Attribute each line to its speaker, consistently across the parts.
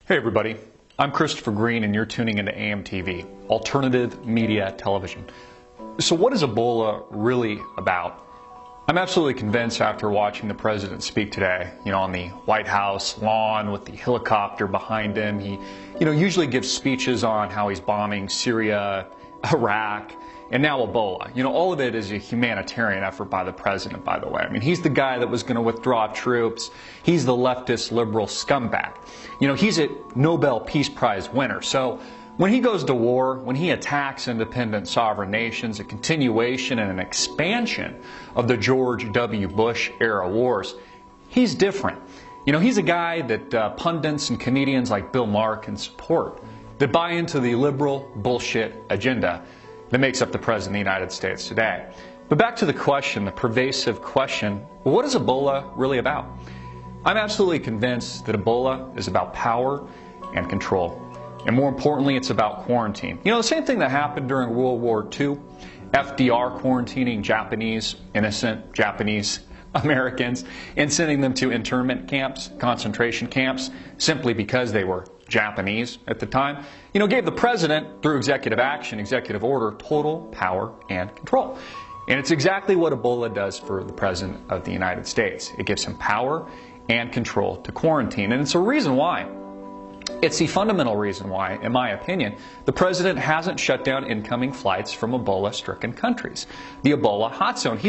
Speaker 1: Hey everybody, I'm Christopher Green and you're tuning into AMTV, Alternative Media Television. So what is Ebola really about? I'm absolutely convinced after watching the president speak today, on the White House lawn with the helicopter behind him. He, usually gives speeches on how he's bombing Syria, Iraq, and now Ebola. All of it is a humanitarian effort by the president, by the way. I mean, he's the guy that was going to withdraw troops. He's the leftist liberal scumbag. He's a Nobel Peace Prize winner. So when he goes to war, when he attacks independent sovereign nations, a continuation and an expansion of the George W. Bush era wars, he's different. He's a guy that pundits and comedians like Bill Maher can support, that buy into the liberal bullshit agenda that makes up the President of the United States today. But back to the question, the pervasive question, what is Ebola really about? I'm absolutely convinced that Ebola is about power and control. And more importantly, it's about quarantine. The same thing that happened during World War II, FDR quarantining innocent Japanese Americans and sending them to internment camps, concentration camps, simply because they were Japanese at the time, gave the president, through executive action, executive order, total power and control. And it's exactly what Ebola does for the President of the United States. It gives him power and control to quarantine. And it's a reason why. It's the fundamental reason why, in my opinion, the president hasn't shut down incoming flights from Ebola-stricken countries. The Ebola hot zone.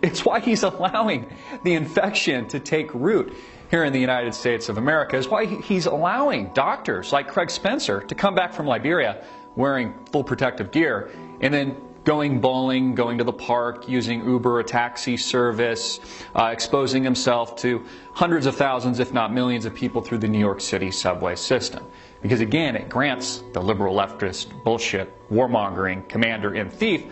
Speaker 1: It's why he's allowing the infection to take root here in the United States of America. It's why he's allowing doctors like Craig Spencer to come back from Liberia wearing full protective gear and then going bowling, going to the park, using Uber, a taxi service, exposing himself to hundreds of thousands, if not millions of people through the New York City subway system. Because again, it grants the liberal leftist bullshit, warmongering, commander and thief,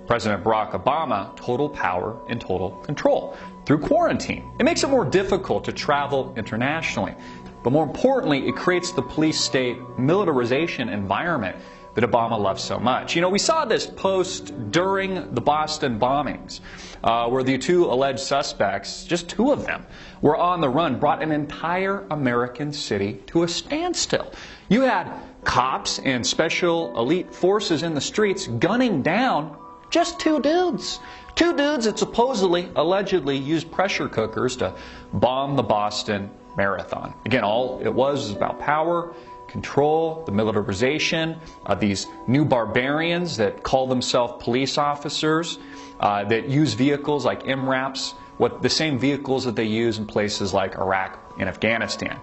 Speaker 1: President Barack Obama, total power and total control through quarantine. It makes it more difficult to travel internationally. But more importantly, it creates the police state militarization environment that Obama loves so much. We saw this post during the Boston bombings where the two alleged suspects, just two of them, were on the run, brought an entire American city to a standstill. You had cops and special elite forces in the streets gunning down just two dudes. Two dudes that supposedly, allegedly used pressure cookers to bomb the Boston Marathon. Again, all it was about power, control, the militarization of these new barbarians that call themselves police officers, that use vehicles like MRAPs, the same vehicles that they use in places like Iraq and Afghanistan.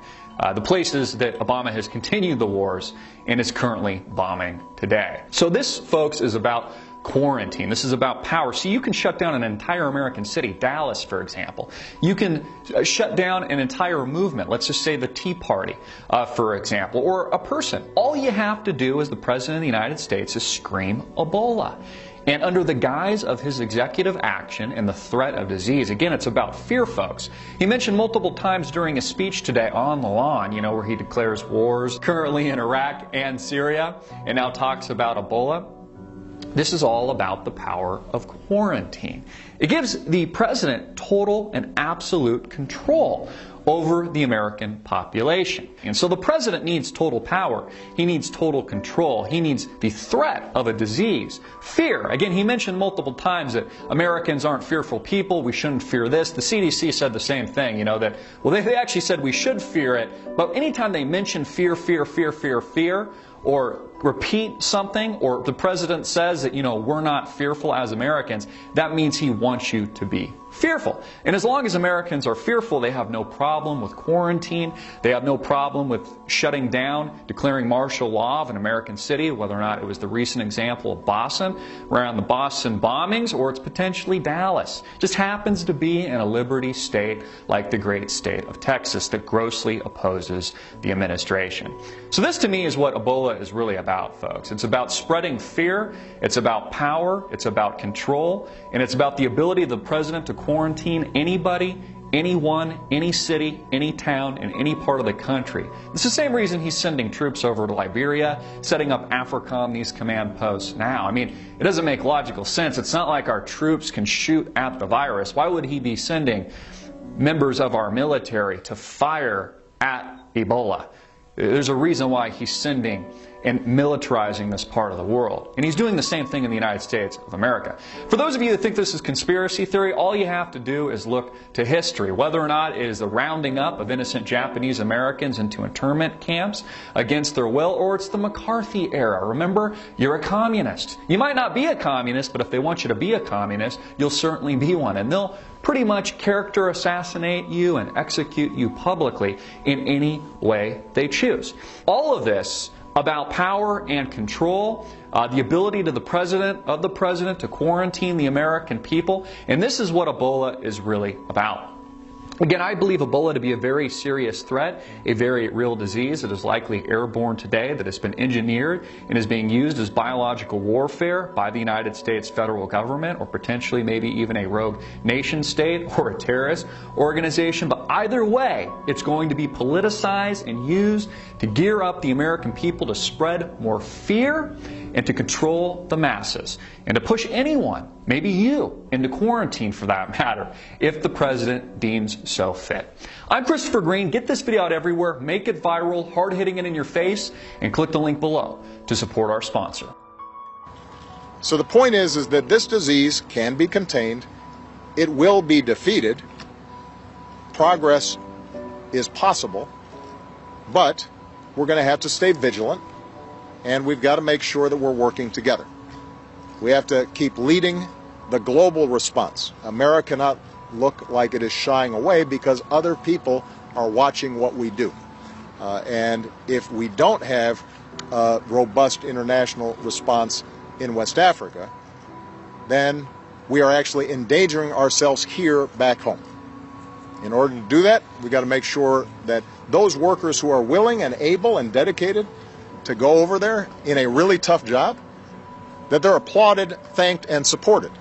Speaker 1: The places that Obama has continued the wars and is currently bombing today. So this, folks, is about quarantine. This is about power. So you can shut down an entire American city, Dallas, for example. You can shut down an entire movement, let's just say the Tea Party, for example, or a person. All you have to do as the President of the United States is scream Ebola. And under the guise of his executive action and the threat of disease, again, it's about fear, folks. He mentioned multiple times during his speech today on the lawn, where he declares wars currently in Iraq and Syria, and now talks about Ebola. This is all about the power of quarantine. It gives the president total and absolute control over the American population. And so the president needs total power. He needs total control. He needs the threat of a disease. Fear. Again, he mentioned multiple times that Americans aren't fearful people. We shouldn't fear this. The CDC said the same thing, they actually said we should fear it. But anytime they mention fear, or repeat something, or the president says that, we're not fearful as Americans, that means he wants you to be fearful. And as long as Americans are fearful, they have no problem with quarantine. They have no problem with shutting down, declaring martial law of an American city, whether or not it was the recent example of Boston, around the Boston bombings, or it's potentially Dallas. Just happens to be in a liberty state like the great state of Texas that grossly opposes the administration. So this to me is what Ebola is really about, folks. It's about spreading fear, it's about power, it's about control, and it's about the ability of the president to quarantine anybody, anyone, any city, any town, in any part of the country. It's the same reason he's sending troops over to Liberia, setting up AFRICOM, these command posts now. I mean, it doesn't make logical sense. It's not like our troops can shoot at the virus. Why would he be sending members of our military to fire at Ebola? There's a reason why he's sending and militarizing this part of the world. And he's doing the same thing in the United States of America. For those of you that think this is conspiracy theory, all you have to do is look to history. Whether or not it is the rounding up of innocent Japanese Americans into internment camps against their will, or it's the McCarthy era. Remember, you're a communist. You might not be a communist, but if they want you to be a communist, you'll certainly be one. And they'll pretty much character assassinate you and execute you publicly in any way they choose. All of this about power and control, the ability of the president to quarantine the American people, and this is what Ebola is really about. Again, I believe Ebola to be a very serious threat, a very real disease that is likely airborne today, that has been engineered and is being used as biological warfare by the United States federal government, or potentially maybe even a rogue nation state or a terrorist organization. But either way, it's going to be politicized and used to gear up the American people to spread more fear and to control the masses, and to push anyone, maybe you, into quarantine for that matter, if the president deems so fit. I'm Christopher Green. Get this video out everywhere, make it viral, hard-hitting it in your face, and click the link below to support our sponsor.
Speaker 2: So the point is that this disease can be contained, it will be defeated, progress is possible, but we're going to have to stay vigilant, and we've got to make sure that we're working together. We have to keep leading the global response. America cannot look like it is shying away because other people are watching what we do. And if we don't have a robust international response in West Africa, then we are actually endangering ourselves here back home. In order to do that, we've got to make sure that those workers who are willing and able and dedicated to go over there in a really tough job, that they're applauded, thanked, and supported.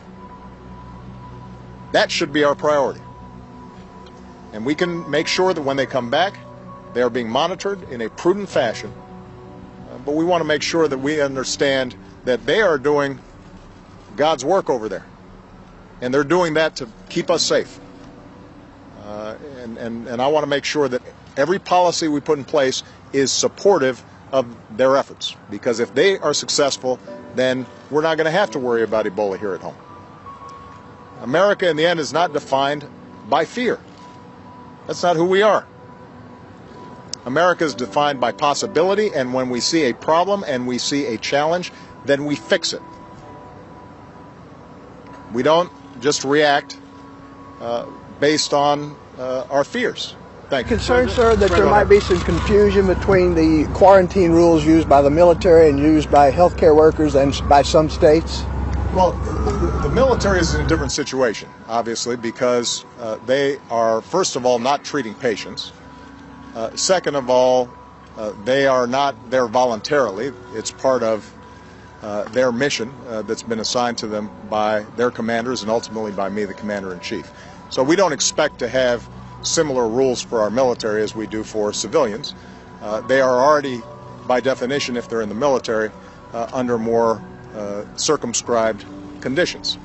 Speaker 2: That should be our priority. And we can make sure that when they come back, they are being monitored in a prudent fashion. But we want to make sure that we understand that they are doing God's work over there. And they're doing that to keep us safe. And I want to make sure that every policy we put in place is supportive of their efforts. Because if they are successful, then we're not going to have to worry about Ebola here at home. America, in the end, is not defined by fear. That's not who we are. America is defined by possibility, and when we see a problem and we see a challenge, then we fix it. We don't just react based on our fears. Thank you.
Speaker 3: Concerned, sir, that there might be some confusion between the quarantine rules used by the military and used by healthcare workers and by some states?
Speaker 2: Well, the military is in a different situation, obviously, because they are, first of all, not treating patients. Second of all, they are not there voluntarily. It's part of their mission that's been assigned to them by their commanders and ultimately by me, the commander-in-chief. So we don't expect to have similar rules for our military as we do for civilians. They are already, by definition, if they're in the military, under more circumscribed conditions.